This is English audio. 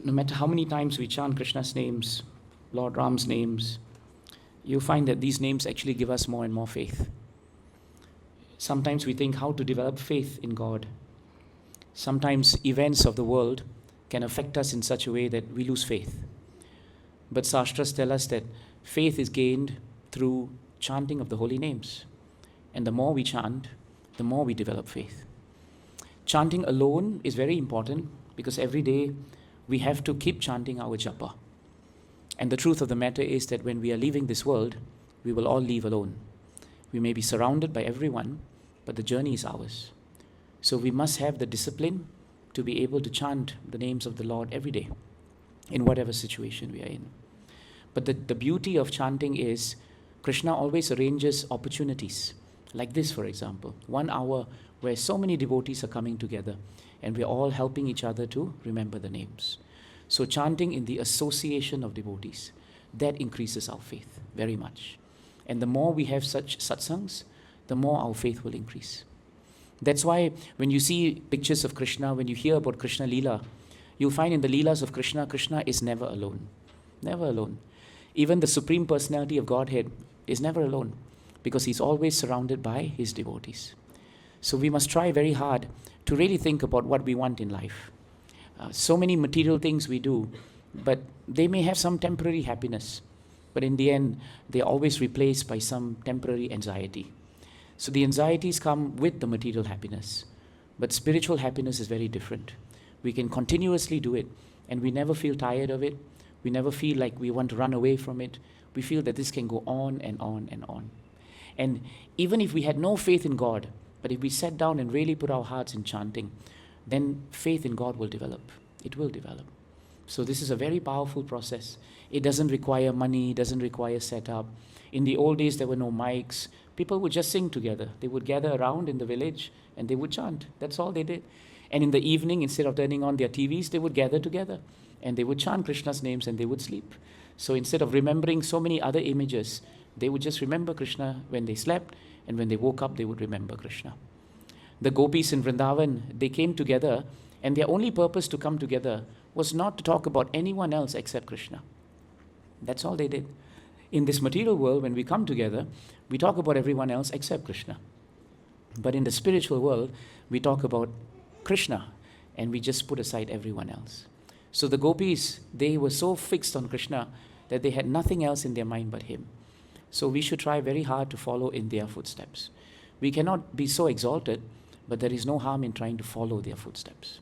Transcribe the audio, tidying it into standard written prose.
no matter how many times we chant Krishna's names, Lord Ram's names, you find that these names actually give us more and more faith. Sometimes we think how to develop faith in God. Sometimes events of the world can affect us in such a way that we lose faith. But Shastras tell us that faith is gained through chanting of the holy names. And the more we chant, the more we develop faith. Chanting alone is very important because every day we have to keep chanting our japa. And the truth of the matter is that when we are leaving this world, we will all leave alone. We may be surrounded by everyone, but the journey is ours. So we must have the discipline to be able to chant the names of the Lord every day, in whatever situation we are in. But the beauty of chanting is Krishna always arranges opportunities. Like this, for example, 1 hour where so many devotees are coming together and we're all helping each other to remember the names. So chanting in the association of devotees, that increases our faith very much. And the more we have such satsangs, the more our faith will increase. That's why when you see pictures of Krishna, when you hear about Krishna Leela, you'll find in the Leelas of Krishna, Krishna is never alone. Never alone. Even the Supreme Personality of Godhead is never alone because he's always surrounded by his devotees. So we must try very hard to really think about what we want in life. So many material things we do, but they may have some temporary happiness. But in the end, they're always replaced by some temporary anxiety. So the anxieties come with the material happiness. But spiritual happiness is very different. We can continuously do it, and we never feel tired of it. We never feel like we want to run away from it. We feel that this can go on and on and on. And even if we had no faith in God, but if we sat down and really put our hearts in chanting, then faith in God will develop. It will develop. So this is a very powerful process. It doesn't require money, it doesn't require setup. In the old days, there were no mics. People would just sing together. They would gather around in the village and they would chant. That's all they did. And in the evening, instead of turning on their TVs, they would gather together and they would chant Krishna's names and they would sleep. So instead of remembering so many other images, they would just remember Krishna when they slept, and when they woke up, they would remember Krishna. The gopis in Vrindavan, they came together, and their only purpose to come together was not to talk about anyone else except Krishna. That's all they did. In this material world, when we come together, we talk about everyone else except Krishna. But in the spiritual world, we talk about Krishna, and we just put aside everyone else. So the gopis, they were so fixed on Krishna that they had nothing else in their mind but him. So we should try very hard to follow in their footsteps. We cannot be so exalted, but there is no harm in trying to follow their footsteps.